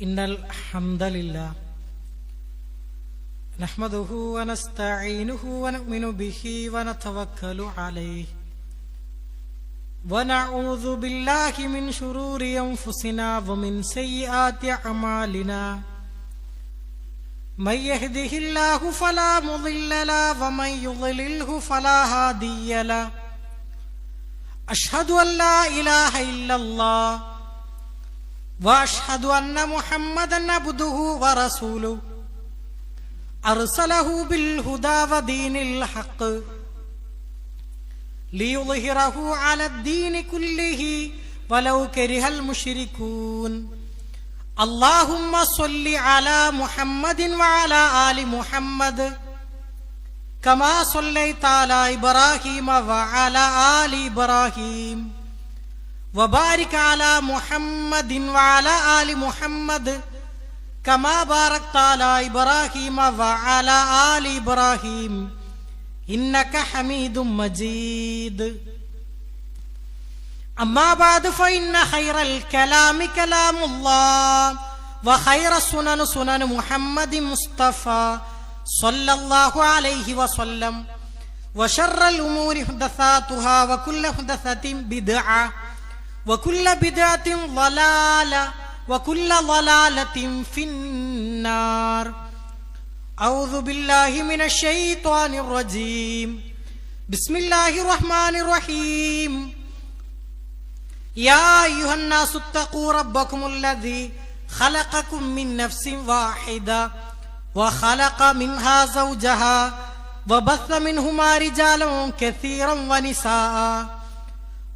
إن الحمد لله نحمده ونستعينه ونؤمن به ونتوكل عليه ونعوذ بالله من شرور أنفسنا ومن سيئات أعمالنا من يهده الله فلا مضل له ومن يضلله فلا هادي له أشهد أن لا إله إلا الله وأشهد أن محمدا عبده ورسوله أرسله بالهدى ودين الحق ليظهره على الدين كله ولو كره المشركون اللهم صل على محمد وعلى آل محمد كما صليت على إبراهيم وعلى آل إبراهيم وبارك على محمد وعلى آل محمد كما باركت على إبراهيم وعلى آل إبراهيم إنك حميد مجيد أما بعد فإن خير الكلام كلام الله وخير السنن سنن محمد مصطفى صلى الله عليه وسلم وشر الأمور محدثاتها وكل محدثة بدعة وكل بدعة ضلالة وكل ضلالة في النار أعوذ بالله من الشيطان الرجيم بسم الله الرحمن الرحيم يا أيها الناس اتقوا ربكم الذي خلقكم من نفس واحدة وخلق منها زوجها وبث منهما رجالا كثيرا ونساء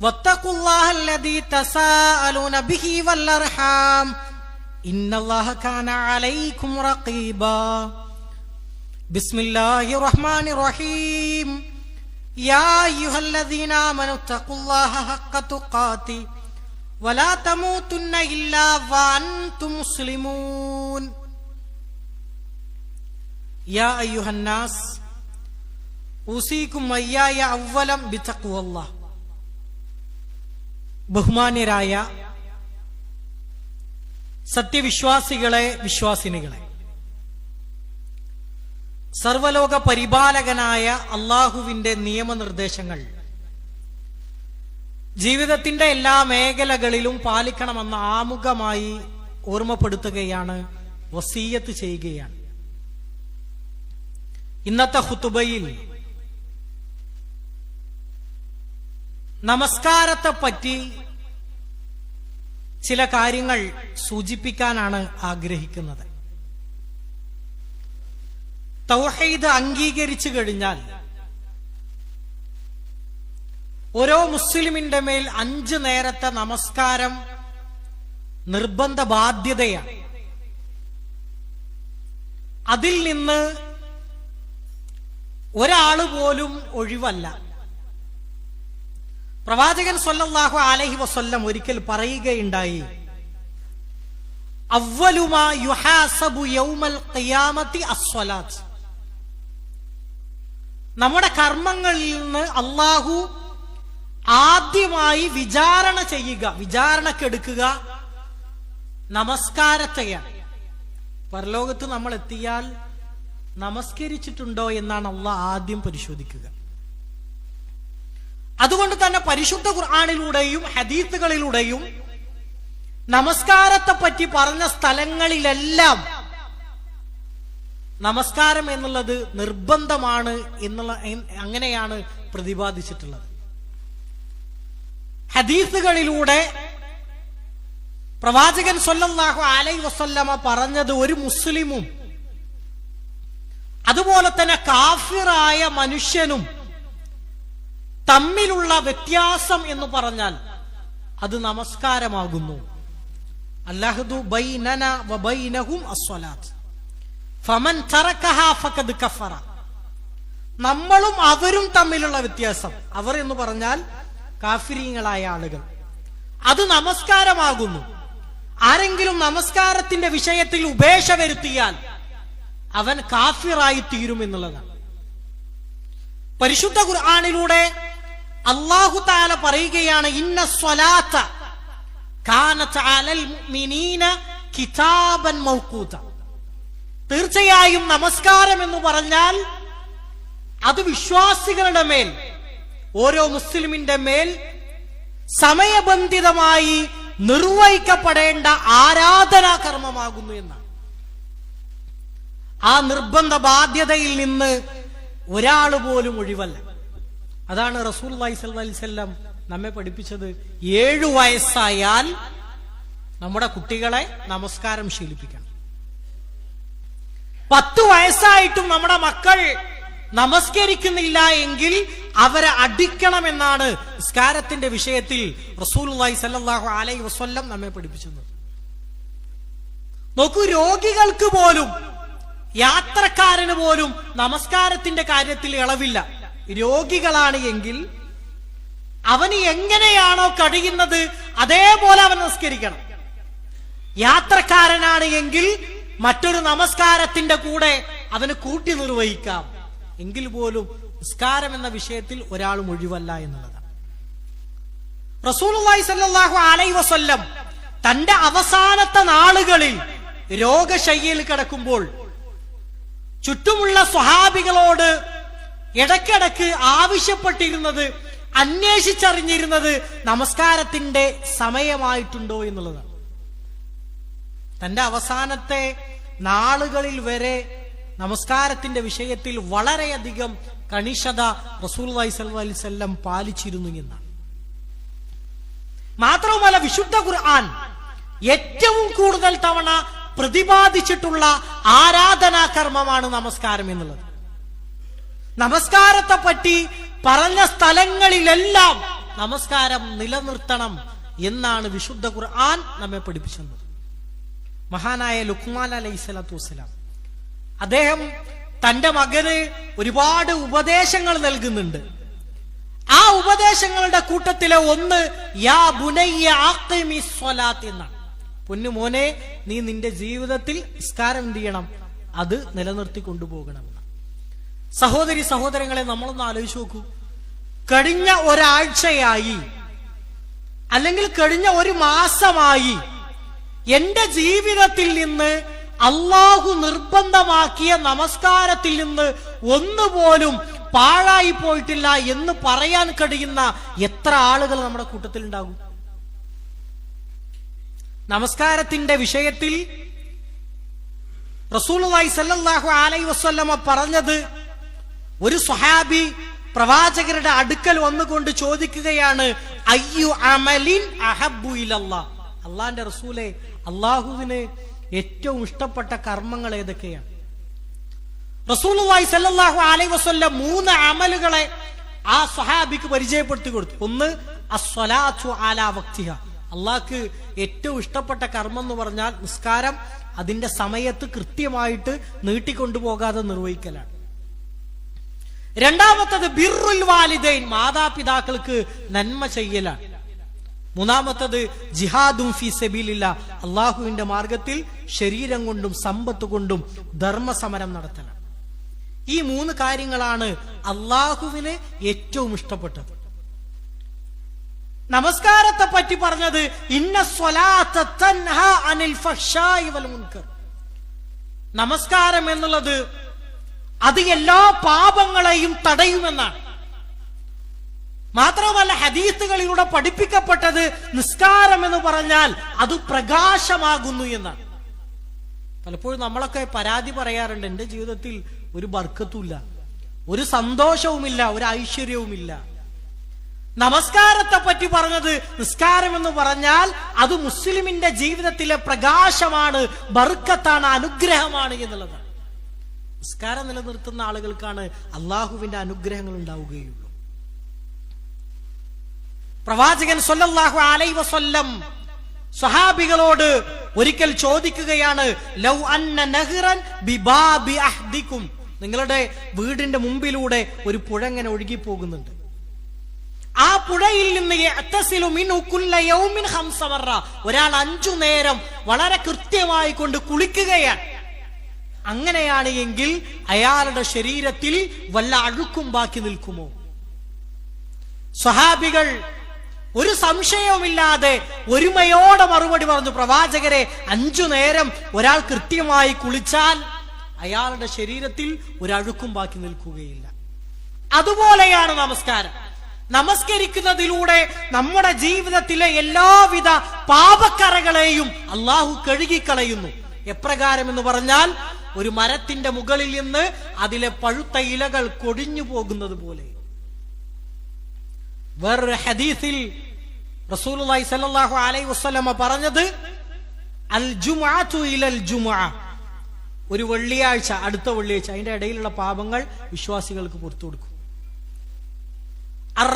واتقوا الله الذي تساءلون به والأرحام إن الله كان عليكم رقيبا بسم الله الرحمن الرحيم يا أيها الذين آمنوا اتقوا الله حق تقاته ولا تموتن إلا وأنتم مسلمون يا أيها الناس أوصيكم وإياي أولا بتقوى الله ബഹുമാന്യരായ സത്യവിശ്വാസികളെ, വിശ്വാസിനികളെ, സർവലോക പരിപാലകനായ അള്ളാഹുവിന്റെ നിയമനിർദ്ദേശങ്ങൾ ജീവിതത്തിന്റെ എല്ലാ മേഖലകളിലും പാലിക്കണമെന്ന ആമുഖമായി ഓർമ്മപ്പെടുത്തുകയാണ്, വസീയത്ത് ചെയ്യുകയാണ്. ഇന്നത്തെ ഖുതുബയിൽ നമസ്കാരത്തെ പറ്റി ചില കാര്യങ്ങൾ സൂചിപ്പിക്കാനാണ് ആഗ്രഹിക്കുന്നത്. തൗഹീദ് അംഗീകരിച്ചു കഴിഞ്ഞാൽ ഓരോ മുസ്ലിമിന്റെ മേൽ 5 നേരത്തെ നമസ്കാരം നിർബന്ധ ബാധ്യതയാണ്. അതിൽ നിന്ന് ഒരാള് പോലും ഒഴിവല്ല. പ്രവാചകൻ സ്വല്ലല്ലാഹു അലൈഹി വസല്ലം ഒരിക്കൽ പറയുകയുണ്ടായി, അവ്വലു മാ യുഹാസബു യൗമൽ ഖിയാമത്തി അസ്സലാത്ത്. നമ്മുടെ കർമ്മങ്ങളിൽ നിന്ന് അല്ലാഹു ആദ്യമായി വിചാരണക്കെടുക്കുക നമസ്കാരത്തെയാണ്. പരലോകത്ത് നമ്മൾ എത്തിയാൽ നമസ്കരിച്ചിട്ടുണ്ടോ എന്നാണ് അല്ലാഹ് ആദ്യം പരിശോധിക്കുക. അതുകൊണ്ട് തന്നെ പരിശുദ്ധ ഖുർആനിലൂടെയും ഹദീസുകളിലൂടെയും നമസ്കാരത്തെ പറ്റി പറഞ്ഞ സ്ഥലങ്ങളിലെല്ലാം നമസ്കാരം എന്നുള്ളത് നിർബന്ധമാണ് എന്നുള്ള അങ്ങനെയാണ് പ്രതിപാദിച്ചിട്ടുള്ളത്. ഹദീസുകളിലൂടെ പ്രവാചകൻ സ്വല്ലല്ലാഹു അലൈഹി വസല്ലമ പറഞ്ഞത് ഒരു മുസ്ലിമും അതുപോലെ തന്നെ കാഫിറായ മനുഷ്യനും തമ്മിലുള്ള വ്യത്യാസം എന്ന് പറഞ്ഞാൽ അത് നമസ്കാരമാകുന്നു. അല്ലാഹു ബൈനന വബൈനഹും അസ്സലാത്ത് ഫമൻ തറകഹാ ഫഖദ് കഫറ. നമ്മളും അവരും തമ്മിലുള്ള വ്യത്യാസം, അവർ എന്ന് പറഞ്ഞാൽ കാഫിരീങ്ങളായ ആളുകൾ, അത് നമസ്കാരമാകുന്നു. ആരെങ്കിലും നമസ്കാരത്തിന്റെ വിഷയത്തിൽ ഉപേക്ഷ വരുത്തിയാൽ അവൻ കാഫിറായി തീരും എന്നുള്ളതാണ്. പരിശുദ്ധ ഖുർആനിലൂടെ അല്ലാഹു തആല പറയുകയാണ്, ഇന്ന സ്വലാത്ത കാനത അലൽ മുഅ്മിനീന കിതാബൻ മൗഖൂത. തീർച്ചയായും നമസ്കാരം എന്ന് പറഞ്ഞാൽ അത് വിശ്വാസികളുടെ മേൽ, ഓരോ മുസ്ലിമിന്റെ മേൽ സമയബന്ധിതമായി നിർവഹിക്കപ്പെടേണ്ട ആരാധനാ കർമ്മമാകുന്നു എന്നാണ്. ആ നിർബന്ധ ബാധ്യതയിൽ നിന്ന് ഒരാൾ പോലും ഒഴിവല്ല. അതാണ് റസൂലുള്ളാഹി സ്വല്ലല്ലാഹി അലൈഹി വസല്ലം നമ്മെ പഠിപ്പിച്ചത്. 7 വയസ്സായാൽ നമ്മുടെ കുട്ടികളെ നമസ്കാരം ശീലിപ്പിക്കണം. 10 വയസ്സായിട്ടും നമ്മുടെ മക്കൾ നമസ്കരിക്കുന്നില്ല എങ്കിൽ അവരെ അടിക്കണമെന്നാണ് നിസ്കാരത്തിന്റെ വിഷയത്തിൽ റസൂലുള്ളാഹി സ്വല്ലല്ലാഹു അലൈഹി വസല്ലം നമ്മെ പഠിപ്പിച്ചത്. നോക്കൂ, രോഗികൾക്ക് പോലും, യാത്രക്കാരന് പോലും നമസ്കാരത്തിന്റെ കാര്യത്തിൽ ഇളവില്ല. രോഗികളാണ് എങ്കിൽ അവന് എങ്ങനെയാണോ കഴിയുന്നത് അതേപോലെ അവൻ നമസ്കരിക്കണം. യാത്രക്കാരനാണ് എങ്കിൽ മറ്റൊരു നമസ്കാരത്തിന്റെ കൂടെ അവന് കൂട്ടി നിർവഹിക്കാം. എങ്കിൽ പോലും നിസ്കാരം എന്ന വിഷയത്തിൽ ഒരാളും ഒഴിവല്ല എന്നുള്ളതാണ്. റസൂലുള്ളാഹി സ്വല്ലല്ലാഹു അലൈഹി വസല്ലം തന്റെ അവസാനത്തെ നാളുകളിൽ രോഗശയ്യയിൽ കിടക്കുമ്പോൾ ചുറ്റുമുള്ള സ്വഹാബികളോട് ഇടയ്ക്കിടയ്ക്ക് ആവശ്യപ്പെട്ടിരുന്നത്, അന്വേഷിച്ചറിഞ്ഞിരുന്നത് നമസ്കാരത്തിന്റെ സമയമായിട്ടുണ്ടോ എന്നുള്ളതാണ്. തന്റെ അവസാനത്തെ നാളുകളിൽ വരെ നമസ്കാരത്തിന്റെ വിഷയത്തിൽ വളരെയധികം കണിശത റസൂലുള്ളാഹി സ്വല്ലല്ലാഹു അലൈഹി വസല്ലം പാലിച്ചിരുന്നു എന്നാണ്. മാത്രവുമല്ല, വിശുദ്ധ ഖുർആൻ ഏറ്റവും കൂടുതൽ തവണ പ്രതിപാദിച്ചിട്ടുള്ള ആരാധനാ കർമ്മമാണ് നമസ്കാരം എന്നുള്ളത്. നമസ്കാരത്തെ പറ്റി പറഞ്ഞ സ്ഥലങ്ങളിലെല്ലാം നമസ്കാരം നിലനിർത്തണം എന്നാണ് വിശുദ്ധ ഖുർആൻ നമ്മെ പഠിപ്പിച്ചത്. മഹാനായ ലുഖ്മാൻ അലൈഹിസ്സലാത്തു വസ്സലാം അദ്ദേഹം തന്റെ മകന് ഒരുപാട് ഉപദേശങ്ങൾ നൽകുന്നുണ്ട്. ആ ഉപദേശങ്ങളുടെ കൂട്ടത്തിലെ ഒന്ന് യാ ബുനയ്യ അഖിമിസ് സ്വലാത്ത് എന്നാണ്. പൊന്നു മോനെ, നീ നിന്റെ ജീവിതത്തിൽ നിസ്കാരം എന്ത് ചെയ്യണം? അത് നിലനിർത്തി കൊണ്ടുപോകണം. സഹോദരി സഹോദരങ്ങളെ, നമ്മളൊന്ന് ആലോചിച്ച് നോക്കൂ. കഴിഞ്ഞ ഒരാഴ്ചയായി അല്ലെങ്കിൽ കഴിഞ്ഞ ഒരു മാസമായി എന്റെ ജീവിതത്തിൽ നിന്ന് അള്ളാഹു നിർബന്ധമാക്കിയ നമസ്കാരത്തിൽ നിന്ന് ഒന്നുപോലും പാഴായി പോയിട്ടില്ല എന്ന് പറയാൻ കഴിയുന്ന എത്ര ആളുകൾ നമ്മുടെ കൂട്ടത്തിൽ ഉണ്ടാകും? നമസ്കാരത്തിന്റെ വിഷയത്തിൽ റസൂലുള്ളാഹി സ്വല്ലല്ലാഹു അലൈഹി വസല്ലമ പറഞ്ഞത്, ഒരു സ്വഹാബി പ്രവാചകരുടെ അടുക്കൽ വന്നുകൊണ്ട് ചോദിക്കുകയാണ്, അയ്യു അമലിൻ അഹബ്ബു ഇലല്ലാഹ്, അള്ളാന്റെ റസൂലെ, അള്ളാഹുവിന് ഏറ്റവും ഇഷ്ടപ്പെട്ട കർമ്മങ്ങൾ ഏതൊക്കെയാണ്? റസൂലുള്ളാഹി സ്വല്ലല്ലാഹു അലൈഹി വസല്ലം 3 അമലുകളെ ആ സ്വഹാബിക്ക് പരിചയപ്പെടുത്തി കൊടുത്തു. ഒന്ന്, അസ്സലാത്തു അലാ വഖ്തിഹ, അള്ളാഹ്ക്ക് ഏറ്റവും ഇഷ്ടപ്പെട്ട കർമ്മം എന്ന് പറഞ്ഞാൽ നിസ്കാരം അതിന്റെ സമയത്ത് കൃത്യമായിട്ട് നീട്ടിക്കൊണ്ടുപോകാതെ നിർവഹിക്കലാണ്. രണ്ടാമത്തത് ബിർറുൽ വാലിദൈൻ, മാതാപിതാക്കൾക്ക് നന്മ ചെയ്യലാണ്. മൂന്നാമത്തത് ജിഹാദും ഫീ സബീലില്ലാഹ്, അള്ളാഹുവിന്റെ മാർഗത്തിൽ ശരീരം കൊണ്ടും സമ്പത്ത് കൊണ്ടും ധർമ്മസമരം നടത്തലാണ്. ഈ 3 കാര്യങ്ങളാണ് അള്ളാഹുവിന് ഏറ്റവും ഇഷ്ടപ്പെട്ടത്. നമസ്കാരത്തെ പറ്റി പറഞ്ഞത് ഇന്ന സ്വലാത്ത തൻഹാ അനിൽ ഫഹ്ശാഇ വൽ മുൻകർ, നമസ്കാരം എന്നുള്ളത് അത് എല്ലാ പാപങ്ങളെയും തടയുമെന്നാണ്. മാത്രമല്ല, ഹദീസുകളിലൂടെ പഠിപ്പിക്കപ്പെട്ടത് നിസ്കാരം എന്ന് പറഞ്ഞാൽ അത് പ്രകാശമാകുന്നു എന്നാണ്. പലപ്പോഴും നമ്മളൊക്കെ പരാതി പറയാറുണ്ട്, എന്റെ ജീവിതത്തിൽ ഒരു ബർക്കത്തുമില്ല, ഒരു സന്തോഷവുമില്ല, ഒരു ഐശ്വര്യവുമില്ല. നമസ്കാരത്തെ പറ്റി പറഞ്ഞത് നിസ്കാരം എന്ന് പറഞ്ഞാൽ അത് മുസ്ലിമിന്റെ ജീവിതത്തിലെ പ്രകാശമാണ്, ബർക്കത്താണ്, അനുഗ്രഹമാണ് എന്നുള്ളതാണ്. നിസ്കാരം നിലനിർത്തുന്ന ആളുകൾക്കാണ് അള്ളാഹുവിന്റെ അനുഗ്രഹങ്ങൾ ഉണ്ടാവുകയുള്ളൂ. പ്രവാചകൻ സ്വല്ലല്ലാഹു അലൈഹി വസല്ലം സ്വഹാബികളോട് ഒരിക്കൽ ചോദിക്കുകയാണ്, ലൗ അന്ന നഹ്റൻ ബിബാബി അഹ്ദികും, നിങ്ങളുടെ വീടിന്റെ മുമ്പിലൂടെ ഒരു പുഴ ഇങ്ങനെ ഒഴുകി പോകുന്നുണ്ട്. ആ പുഴയിൽ നിന്ന് യഅ്തസിലു മിൻഹു കുല്ല യൗമിൻ 5 മറ, ഒരാൾ 5 നേരം വളരെ കൃത്യമായി കൊണ്ട് കുളിക്കുകയാണ്. അങ്ങനെയാണ് എങ്കിൽ അയാളുടെ ശരീരത്തിൽ വല്ല അഴുക്കും ബാക്കി നിൽക്കുമോ? സ്വഹാബികൾ ഒരു സംശയവുമില്ലാതെ ഒരുമയോടെ മറുപടി പറഞ്ഞു, പ്രവാചകരെ 5 നേരം ഒരാൾ കൃത്യമായി കുളിച്ചാൽ അയാളുടെ ശരീരത്തിൽ ഒരഴുക്കും ബാക്കി നിൽക്കുകയില്ല. അതുപോലെയാണ് നമസ്കാരം. നമസ്കരിക്കുന്നതിലൂടെ നമ്മുടെ ജീവിതത്തിലെ എല്ലാവിധ പാപക്കറകളെയും അള്ളാഹു കഴുകിക്കളയുന്നു. എപ്രകാരം എന്ന് പറഞ്ഞാൽ, ഒരു മരത്തിന്റെ മുകളിൽ നിന്ന് അതിലെ പഴുത്ത ഇലകൾ കൊടിഞ്ഞു പോകുന്നത് പോലെ. വേറൊരു ഹദീസിൽ റസൂലുള്ളാഹി സ്വല്ലല്ലാഹു അലൈഹി വസല്ലമ പറഞ്ഞത്, അൽ ജുമുഅതു ഇലൽ ജുമുഅ, ഒരു വെള്ളിയാഴ്ച അടുത്ത വെള്ളിയാഴ്ച, അതിന്റെ ഇടയിലുള്ള പാപങ്ങൾ വിശ്വാസികൾക്ക് പുറത്തു കൊടുക്കും.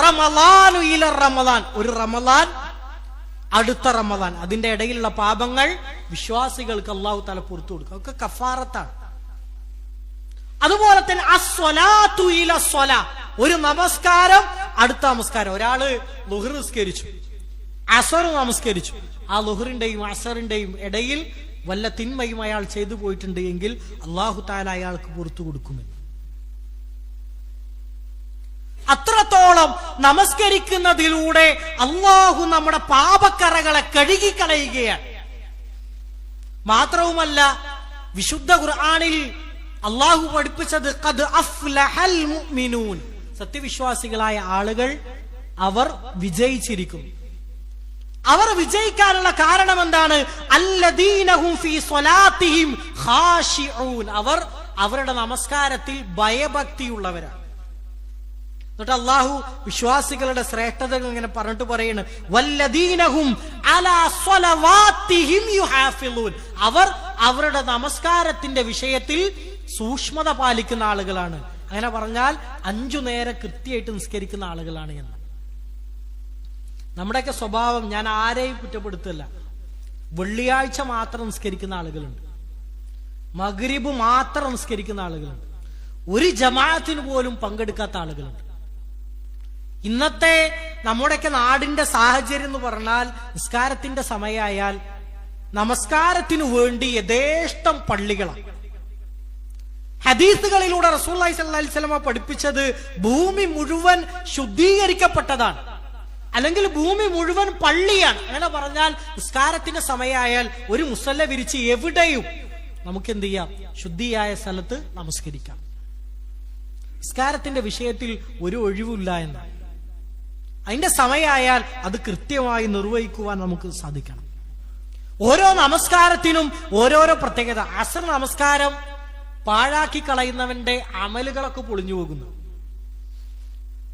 റമളാനു ഇല റമളാൻ, ഒരു റമളാൻ അടുത്ത റമളാൻ, അതിന്റെ ഇടയിലുള്ള പാപങ്ങൾ വിശ്വാസികൾക്ക് അല്ലാഹു തആല പുറത്തു കൊടുക്കും. അതൊക്കെ കഫാറത്താണ്. അതുപോലെ തന്നെ അസ്വലാത്തു ഇല സ്വലാ, ഒരു നമസ്കാരം അടുത്ത നമസ്കാരം. ഒരാള് ളുഹ്ർ നിസ്കരിച്ചു, അസർ നമസ്കരിച്ചു, ആ ളുഹ്റിന്റെയും അസറിന്റെയും ഇടയിൽ വല്ല തിന്മയും അയാൾ ചെയ്തു പോയിട്ടുണ്ട് എങ്കിൽ അല്ലാഹു തആല അയാൾക്ക് പുറത്തു കൊടുക്കുമെന്ന്. അത്രത്തോളം നമസ്കരിക്കുന്നതിലൂടെ അല്ലാഹു നമ്മുടെ പാപക്കറകളെ കഴുകിക്കളയുകയാണ്. മാത്രവുമല്ല, വിശുദ്ധ ഖുർആനിൽ അല്ലാഹു പഠിപ്പിച്ചത് ഖദ് അഫ്ലഹൽ മുഅ്മിനൂൻ, സത്യവിശ്വാസികളായ ആളുകൾ അവർ വിജയിച്ചിരിക്കുന്നു. അവർ വിജയിക്കാനുള്ള കാരണം എന്താണ്? അല്ലദീനഹും ഫീ സ്വലാത്തിഹിം ഖാശിഊൻ, അവർ അവരുടെ നമസ്കാരത്തിൽ ഭയഭക്തിയുള്ളവരാണ്. എന്നിട്ട് അല്ലാഹു വിശ്വാസികളുടെ ശ്രേഷ്ഠതകൾ ഇങ്ങനെ പറഞ്ഞിട്ട് പറയാണ്, വല്ലദീനഹും അലാ സ്വലവാത്തിഹിം യുഹാഫിളൂൻ, അവർ അവരുടെ നമസ്കാരത്തിന്റെ വിഷയത്തിൽ സൂക്ഷ്മത പാലിക്കുന്ന ആളുകളാണ്. അങ്ങനെ പറഞ്ഞാൽ 5 നേരം കൃത്യമായിട്ട് നിസ്കരിക്കുന്ന ആളുകളാണ് എന്ന്. നമ്മുടെയൊക്കെ സ്വഭാവം, ഞാൻ ആരെയും കുറ്റപ്പെടുത്തില്ല, വെള്ളിയാഴ്ച മാത്രം നിസ്കരിക്കുന്ന ആളുകളുണ്ട്, മഗ്രിബ് മാത്രം നിസ്കരിക്കുന്ന ആളുകളുണ്ട്, ഒരു ജമാഅത്തിന് പോലും പങ്കെടുക്കാത്ത ആളുകളുണ്ട്. ഇന്നത്തെ നമ്മുടെയൊക്കെ നാടിന്റെ സാഹചര്യം എന്ന് പറഞ്ഞാൽ, നിസ്കാരത്തിന്റെ സമയമായാൽ നമസ്കാരത്തിനു വേണ്ടി യഥേഷ്ടം പള്ളികളാണ്. ഹദീസുകളിലൂടെ റസൂലുള്ളാഹി സ്വല്ലല്ലാഹി അലൈഹി വസല്ലം പഠിപ്പിച്ചത് ഭൂമി മുഴുവൻ ശുദ്ധീകരിക്കപ്പെട്ടതാണ്, അല്ലെങ്കിൽ ഭൂമി മുഴുവൻ പള്ളിയാണ്. അങ്ങനെ പറഞ്ഞാൽ നിസ്കാരത്തിന്റെ സമയമായാൽ ഒരു മുസല്ല വിരിച്ച് എവിടെയും നമുക്ക് എന്ത് ചെയ്യാം? ശുദ്ധിയായ സ്ഥലത്ത് നമസ്കരിക്കാം. നിസ്കാരത്തിന്റെ വിഷയത്തിൽ ഒരു ഒഴിവില്ല എന്നാണ്. അതിന്റെ സമയമായാൽ അത് കൃത്യമായി നിർവഹിക്കുവാൻ നമുക്ക് സാധിക്കണം. ഓരോ നമസ്കാരത്തിനും ഓരോരോ പ്രത്യേകത. അസ്ർ നമസ്കാരം പാഴാക്കി കളയുന്നവന്റെ അമലുകളൊക്കെ പൊളിഞ്ഞു പോകുന്നു.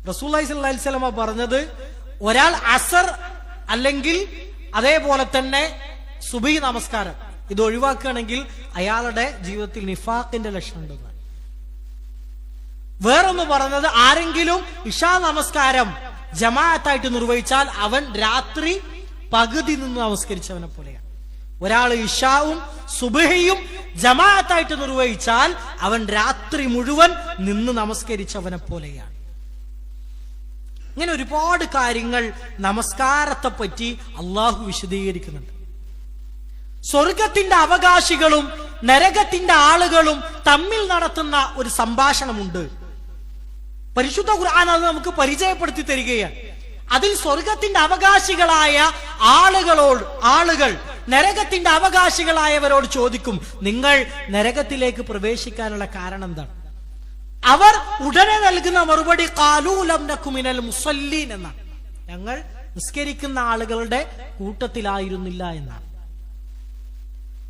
റസൂലുള്ളാഹി സ്വല്ലല്ലാഹി അലൈഹി വസല്ലം പറഞ്ഞത്, ഒരാൾ അസർ അല്ലെങ്കിൽ അതേപോലെ തന്നെ സുബഹി നമസ്കാരം ഇത് ഒഴിവാക്കുകയാണെങ്കിൽ അയാളുടെ ജീവിതത്തിൽ നിഫാഖിന്റെ ലക്ഷണം ഉണ്ടെന്ന്. വേറൊന്ന് പറഞ്ഞത്, ആരെങ്കിലും ഇശാ നമസ്കാരം ജമാഅത്തായിട്ട് നിർവഹിച്ചാൽ അവൻ രാത്രി പകുതി നിന്ന് നമസ്കരിച്ചവനെ പോലെയാണ്. ഒരാൾ ഇശാവും സുബഹിയും ജമാഅത്തായിട്ട് നിർവഹിച്ചാൽ അവൻ രാത്രി മുഴുവൻ നിന്ന് നമസ്കരിച്ചവനെ പോലെയാണ്. ഇങ്ങനെ ഒരുപാട് കാര്യങ്ങൾ നമസ്കാരത്തെ പറ്റി അള്ളാഹു വിശദീകരിക്കുന്നുണ്ട്. സ്വർഗത്തിന്റെ അവകാശികളും നരകത്തിന്റെ ആളുകളും തമ്മിൽ നടത്തുന്ന ഒരു സംഭാഷണമുണ്ട്. പരിശുദ്ധ ഖുർആൻ അത് നമുക്ക് പരിചയപ്പെടുത്തി തരികയാണ്. അതിൽ സ്വർഗത്തിന്റെ അവകാശികളായ ആളുകൾ നരകത്തിന്റെ അവകാശികളായവരോട് ചോദിക്കും, നിങ്ങൾ നരകത്തിലേക്ക് പ്രവേശിക്കാനുള്ള കാരണം എന്താണ്? അവർ ഉടനെ നൽകുന്ന മറുപടി ഖാലൂ ലം നകു മിനൽ മുസല്ലീൻ എന്നാണ്. ഞങ്ങൾ നിസ്കരിക്കുന്ന ആളുകളുടെ കൂട്ടത്തിലായിരുന്നില്ല എന്നാണ്.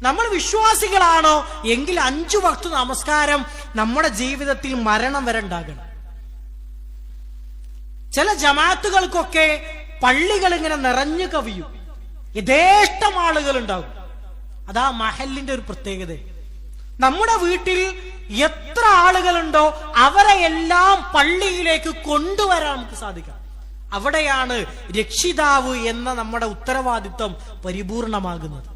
നമ്മൾ വിശ്വാസികളാണോ എങ്കിൽ 5 വക്ത് നമസ്കാരം നമ്മുടെ ജീവിതത്തിൽ മരണം വരെ ഉണ്ടാകണം. ചില ജമാഅത്തുകൾക്കൊക്കെ പള്ളികൾ ഇങ്ങനെ നിറഞ്ഞു കവിയും, യഥേഷ്ടം ആളുകൾ ഉണ്ടാകും. അതാ മഹല്ലിന്റെ ഒരു പ്രത്യേകത. നമ്മുടെ വീട്ടിൽ എത്ര ആളുകളുണ്ടോ അവരെ എല്ലാം പള്ളിയിലേക്ക് കൊണ്ടുവരാൻ നമുക്ക് സാധിക്കാം. അവിടെയാണ് രക്ഷിതാവ് എന്ന നമ്മുടെ ഉത്തരവാദിത്വം പരിപൂർണമാകുന്നത്.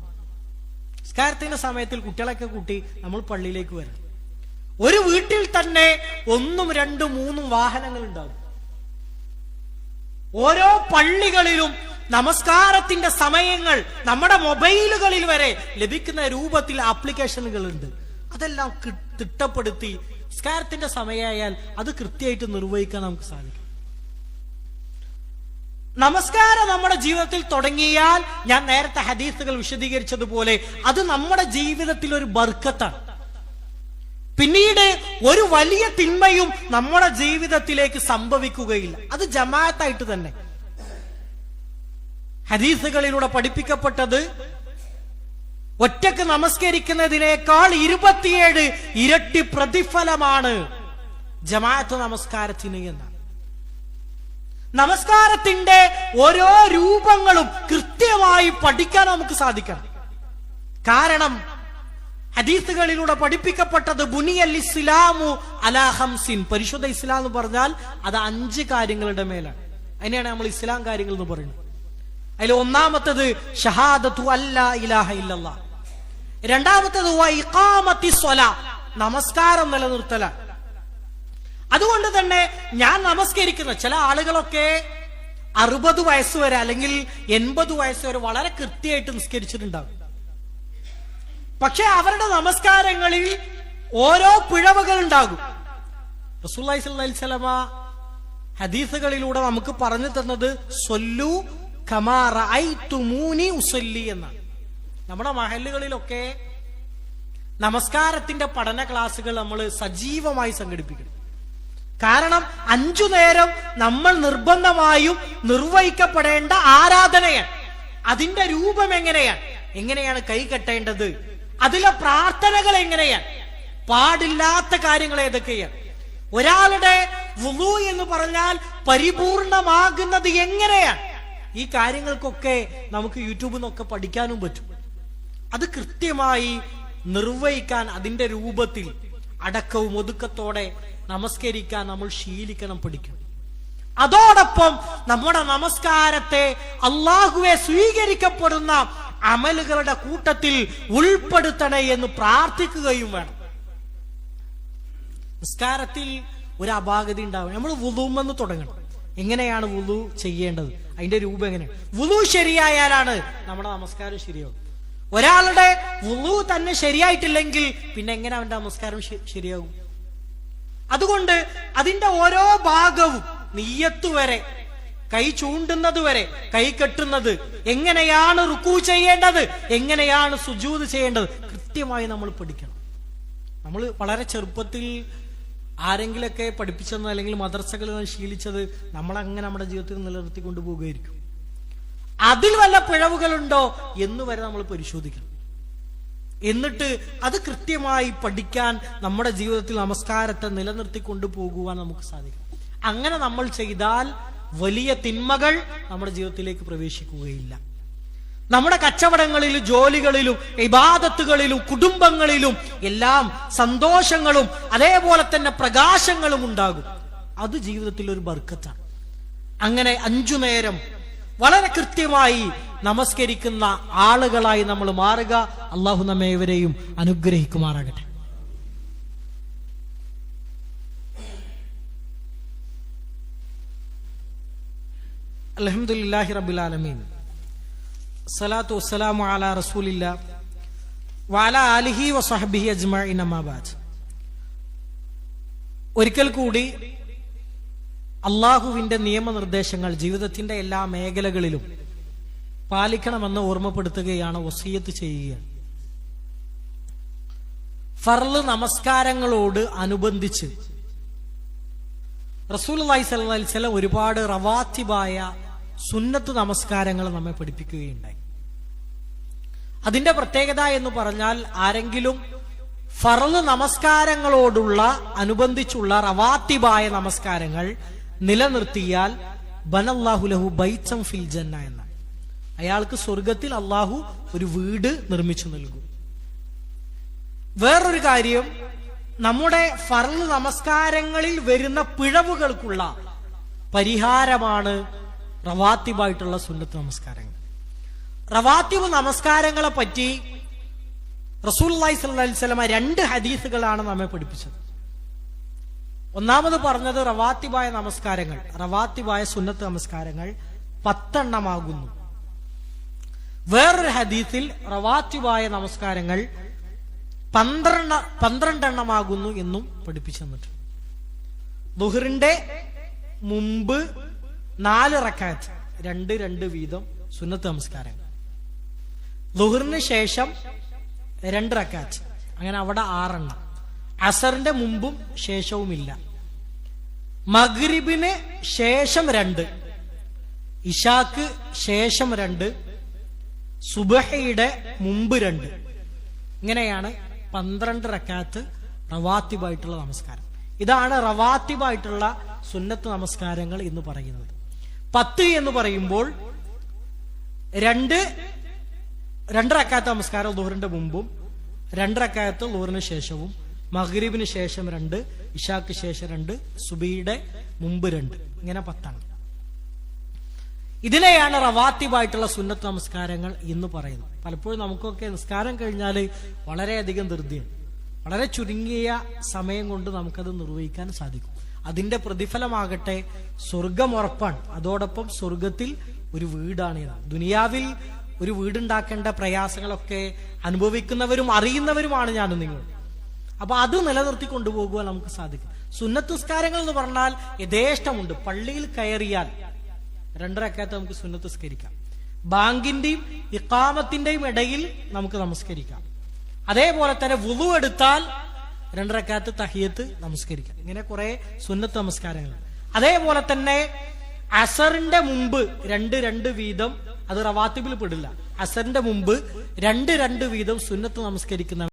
നിസ്കാരത്തിന്റെ സമയത്തിൽ കുട്ടികളൊക്കെ കൂട്ടി നമ്മൾ പള്ളിയിലേക്ക് വരണം. ഒരു വീട്ടിൽ തന്നെ 1, 2, 3 വാഹനങ്ങൾ ഉണ്ടാകും. ഓരോ പള്ളികളിലും നമസ്കാരത്തിന്റെ സമയങ്ങൾ നമ്മുടെ മൊബൈലുകളിൽ വരെ ലഭിക്കുന്ന രൂപത്തിൽ ആപ്ലിക്കേഷനുകളുണ്ട്. അതെല്ലാം തിട്ടപ്പെടുത്തി നിസ്കാരത്തിന്റെ സമയമായാൽ അത് കൃത്യമായിട്ട് നിർവഹിക്കാൻ നമുക്ക് സാധിക്കും. നമസ്കാരം നമ്മുടെ ജീവിതത്തിൽ തുടങ്ങിയാൽ, ഞാൻ നേരത്തെ ഹദീസുകൾ വിശദീകരിച്ചതുപോലെ, അത് നമ്മുടെ ജീവിതത്തിൽ ഒരു ബർക്കത്താണ്. പിന്നീട് ഒരു വലിയ തിന്മയും നമ്മുടെ ജീവിതത്തിലേക്ക് സംഭവിക്കുകയില്ല. അത് ജമാഅത്തായിട്ട് തന്നെ. ഹദീസുകളിലൂടെ പഠിപ്പിക്കപ്പെട്ടത് ഒറ്റക്ക് നമസ്കരിക്കുന്നതിനേക്കാൾ 27 ഇരട്ടി പ്രതിഫലമാണ് ജമാഅത്ത് നമസ്കാരത്തിന് എന്നാണ്. നമസ്കാരത്തിന്റെ ഓരോ രൂപങ്ങളും കൃത്യമായി പഠിക്കാൻ നമുക്ക് സാധിക്കണം. കാരണം ഹദീസുകളിലൂടെ പഠിപ്പിക്കപ്പെട്ടത് ബുനിയൽ ഇസ്ലാമു അലാ ഖംസിൻ. പരിശുദ്ധ ഇസ്ലാം എന്ന് പറഞ്ഞാൽ അത് 5 കാര്യങ്ങളുടെ മേലാണ്. അതിനെയാണ് നമ്മൾ ഇസ്ലാം കാര്യങ്ങൾ എന്ന് പറയുന്നത്. അതിൽ ഒന്നാമത്തത് ഷഹാദത്തു അല്ലാ ഇലാഹ ഇല്ലല്ലാഹ്. രണ്ടാമത്തത് ഇഖാമത്തി സ്വലാ, നമസ്കാരം നിലനിർത്തല. അതുകൊണ്ട് തന്നെ ഞാൻ നമസ്കരിക്കുന്ന ചില ആളുകളൊക്കെ 60 വയസ്സ് വരെ അല്ലെങ്കിൽ 80 വയസ്സ് വരെ വളരെ കൃത്യമായിട്ട് നിസ്കരിച്ചിട്ടുണ്ടാവും. പക്ഷെ അവരുടെ നമസ്കാരങ്ങളിൽ ഓരോ പിഴവുകൾ ഉണ്ടാകും. റസൂലുള്ളാഹി സ്വല്ലല്ലാഹി അലൈഹി വസല്ലമ ഹദീസുകളിലൂടെ നമുക്ക് പറഞ്ഞു തന്നത് സ്വല്ലു കമാ റഅയ്തുമൂനി ഉസല്ലി എന്നാണ്. നമ്മുടെ മഹല്ലുകളിലൊക്കെ നമസ്കാരത്തിന്റെ പഠന ക്ലാസുകൾ നമ്മൾ സജീവമായി സംഘടിപ്പിക്കണം. കാരണം 5 നേരം നമ്മൾ നിർബന്ധമായും നിർവഹിക്കപ്പെടേണ്ട ആരാധനയാണ്. അതിന്റെ രൂപം എങ്ങനെയാണ് കൈ കെട്ടേണ്ടത്, അതിലെ പ്രാർത്ഥനകൾ എങ്ങനെയാണ്, പാടില്ലാത്ത കാര്യങ്ങൾ ഏതൊക്കെയാണ്, ഒരാളുടെ വുളു എന്ന് പറഞ്ഞാൽ പരിപൂർണമാകുന്നത് എങ്ങനെയാണ്, ഈ കാര്യങ്ങൾക്കൊക്കെ നമുക്ക് യൂട്യൂബിൽ നിന്നൊക്കെ പഠിക്കാനും പറ്റും. അത് കൃത്യമായി നിർവഹിക്കാൻ അതിന്റെ രൂപത്തിൽ അടക്കവും ഒതുക്കത്തോടെ നമസ്കരിക്കാൻ നമ്മൾ ശീലിക്കണം, പഠിക്കണം. അതോടൊപ്പം നമ്മുടെ നമസ്കാരത്തെ അള്ളാഹുവെ സ്വീകരിക്കപ്പെടുന്ന അമലുകളുടെ കൂട്ടത്തിൽ ഉൾപ്പെടുത്തണേ എന്ന് പ്രാർത്ഥിക്കുകയും വേണം. നിസ്കാരത്തിൽ ഒരു അപാകത ഉണ്ടാവും. നമ്മൾ വുളൂമെന്ന് തുടങ്ങണം. എങ്ങനെയാണ് വുളു ചെയ്യേണ്ടത്, അതിന്റെ രൂപം എങ്ങനെയാണ്. വുളു ശരിയായാലാണ് നമ്മുടെ നമസ്കാരം ശരിയാവും. ഒരാളുടെ വുളു തന്നെ ശരിയായിട്ടില്ലെങ്കിൽ പിന്നെ എങ്ങനെ അവന്റെ നമസ്കാരം ശരിയാകും? അതുകൊണ്ട് അതിന്റെ ഓരോ ഭാഗവും നിയ്യത്ത് വരെ, കൈ ചൂണ്ടുന്നത് വരെ, കൈ കെട്ടുന്നത്, എങ്ങനെയാണ് റുക്കൂ ചെയ്യേണ്ടത്, എങ്ങനെയാണ് സുജൂദ് ചെയ്യേണ്ടത്, കൃത്യമായി നമ്മൾ പഠിക്കണം. നമ്മൾ വളരെ ചെറുപ്പത്തിൽ ആരെങ്കിലൊക്കെ പഠിപ്പിച്ചെന്നോ അല്ലെങ്കിൽ മദ്രസകളിൽ ശീലിച്ചത് നമ്മളങ്ങനെ നമ്മുടെ ജീവിതത്തിൽ നിലനിർത്തിക്കൊണ്ടു പോകുകയായിരിക്കും. അതിൽ വല്ല പിഴവുകളുണ്ടോ എന്ന് വരെ നമ്മൾ പരിശോധിക്കണം. എന്നിട്ട് അത് കൃത്യമായി പഠിക്കാൻ നമ്മുടെ ജീവിതത്തിൽ നമസ്കാരത്തെ നിലനിർത്തിക്കൊണ്ടു പോകുവാൻ നമുക്ക് സാധിക്കും. അങ്ങനെ നമ്മൾ ചെയ്താൽ വലിയ തിന്മകൾ നമ്മുടെ ജീവിതത്തിലേക്ക് പ്രവേശിക്കുകയില്ല. നമ്മുടെ കച്ചവടങ്ങളിലും ജോലികളിലും ഇബാദത്തുകളിലും കുടുംബങ്ങളിലും എല്ലാം സന്തോഷങ്ങളും അതേപോലെ തന്നെ പ്രകാശങ്ങളും ഉണ്ടാകും. അത് ജീവിതത്തിൽ ഒരു ബർക്കത്താണ്. അങ്ങനെ 5 നേരം വളരെ കൃത്യമായി നമസ്കരിക്കുന്ന ആളുകളായി നമ്മൾ മാറുക. അള്ളാഹു നമ്മെ ഇവരെയും അനുഗ്രഹിക്കുമാറാകട്ടെ. അൽഹംദുലില്ലാഹി റബ്ബിൽ ആലമീൻ, സ്വലാത്തു വസ്സലാമു അലാ റസൂലില്ലാഹ് വഅലാ ആലിഹി വസഹ്ബിഹി അജ്മഈൻ, അമ്മാ ബഅദ്. ഒരിക്കൽ കൂടി അള്ളാഹുവിന്റെ നിയമനിർദ്ദേശങ്ങൾ ജീവിതത്തിന്റെ എല്ലാ മേഖലകളിലും പാലിക്കണമെന്ന് ഓർമ്മപ്പെടുത്തുകയാണ്, വസിയത്ത് ചെയ്യുകയാണ്. ഫർള് നമസ്കാരങ്ങളോട് അനുബന്ധിച്ച് റസൂലുള്ളാഹി സ്വല്ലല്ലാഹി അലൈഹി വസല്ലം ഒരുപാട് റവാത്തിബായ സുന്നത്ത് നമസ്കാരങ്ങൾ നമ്മെ പഠിപ്പിക്കുകയുണ്ടായി. അതിന്റെ പ്രത്യേകത എന്ന് പറഞ്ഞാൽ, ആരെങ്കിലും ഫർള് നമസ്കാരങ്ങളോടുള്ള അനുബന്ധിച്ചുള്ള റവാത്തിബായ നമസ്കാരങ്ങൾ നിലനിർത്തിയാൽ ബനല്ലാഹു ലഹു ബൈതൻ ഫിൽ ജന്ന എന്നാണ്. അയാൾക്ക് സ്വർഗത്തിൽ അള്ളാഹു ഒരു വീട് നിർമ്മിച്ചു നൽകും. വേറൊരു കാര്യം, നമ്മുടെ ഫർള് നമസ്കാരങ്ങളിൽ വരുന്ന പിഴവുകൾക്കുള്ള പരിഹാരമാണ് റവാത്തിബായിട്ടുള്ള സുന്നത്ത് നമസ്കാരങ്ങൾ. റവാത്തിബ് നമസ്കാരങ്ങളെ പറ്റി റസൂലുള്ളാഹി സ്വല്ലല്ലാഹി അലൈഹി വസല്ലം 2 ഹദീസുകളാണ് നമ്മെ പഠിപ്പിച്ചത്. ഒന്നാമത് പറഞ്ഞത് റവാത്തിബായ നമസ്കാരങ്ങൾ, റവാത്തിബായ സുന്നത്ത് നമസ്കാരങ്ങൾ 10 എണ്ണമാകുന്നു. വേറൊരു ഹദീസിൽ റവാത്തിബായ നമസ്കാരങ്ങൾ 12 എണ്ണമാകുന്നു എന്നും പഠിപ്പിച്ചു തന്നിട്ടുണ്ട്. ദുഹറിന്റെ മുമ്പ് 4 റക്അത്ത്, രണ്ട് വീതം സുന്നത്ത് നമസ്കാരങ്ങൾ. ളുഹറിന് ശേഷം 2 റക്അത്ത്, അങ്ങനെ അവിടെ 6 എണ്ണം. അസറിന്റെ മുമ്പും ശേഷവുമില്ല. മഗ്രിബിന് ശേഷം 2, ഇശാക്ക് ശേഷം 2, സുബഹയുടെ മുമ്പ് 2. ഇങ്ങനെയാണ് 12 റക്അത്ത് റവാത്തിബായിട്ടുള്ള നമസ്കാരം. ഇതാണ് റവാത്തിബായിട്ടുള്ള സുന്നത്ത് നമസ്കാരങ്ങൾ എന്ന് പറയുന്നത്. 10 എന്ന് പറയുമ്പോൾ 2 റക്അത്ത് നമസ്കാരം ളുഹറിന്റെ മുമ്പും, 2 റക്അത്ത് ളുഹറിന് ശേഷവും, മഗ്രിബിന് ശേഷം 2, ഇശാക്ക് ശേഷം 2, സുബഹിയുടെ മുമ്പ് 2. ഇങ്ങനെ 10 ആണ്. ഇതിനെയാണ് റവാത്തിബായിട്ടുള്ള സുന്നത്ത് നമസ്കാരങ്ങൾ എന്ന് പറയുന്നത്. പലപ്പോഴും നമുക്കൊക്കെ നിസ്കാരം കഴിഞ്ഞാൽ വളരെയധികം ധൃതിയാണ്. വളരെ ചുരുങ്ങിയ സമയം കൊണ്ട് നമുക്കത് നിർവഹിക്കാൻ സാധിക്കും. അതിന്റെ പ്രതിഫലമാകട്ടെ സ്വർഗം ഉറപ്പാണ്. അതോടൊപ്പം സ്വർഗത്തിൽ ഒരു വീടാണ് ഇതാണ്. ദുനിയാവിൽ ഒരു വീടുണ്ടാക്കേണ്ട പ്രയാസങ്ങളൊക്കെ അനുഭവിക്കുന്നവരും അറിയുന്നവരുമാണ് ഞാനും നിങ്ങൾ. അപ്പൊ അത് നിലനിർത്തി കൊണ്ടുപോകുവാൻ നമുക്ക് സാധിക്കും. സുന്നത്ത് നിസ്കാരങ്ങൾ എന്ന് പറഞ്ഞാൽ യഥേഷ്ടമുണ്ട്. പള്ളിയിൽ കയറിയാൽ 2 റക്അത്ത് നമുക്ക് സുന്നത്ത് നിസ്കരിക്കാം. ബാങ്കിന്റെയും ഇഖാമത്തിന്റെയും ഇടയിൽ നമുക്ക് നമസ്കരിക്കാം. അതേപോലെ തന്നെ വുളു എടുത്താൽ 2 റക്അത്ത് തഹിയ്യത്ത് നമസ്കരിക്കാം. ഇങ്ങനെ കുറെ സുന്നത്ത് നമസ്കാരങ്ങൾ. അതേപോലെ തന്നെ അസറിന്റെ മുമ്പ് 2 വീതം, അത് റവാത്തിബിൽ പെടില്ല. അസറിന്റെ മുമ്പ് 2 വീതം സുന്നത്ത് നമസ്കരിക്കുന്ന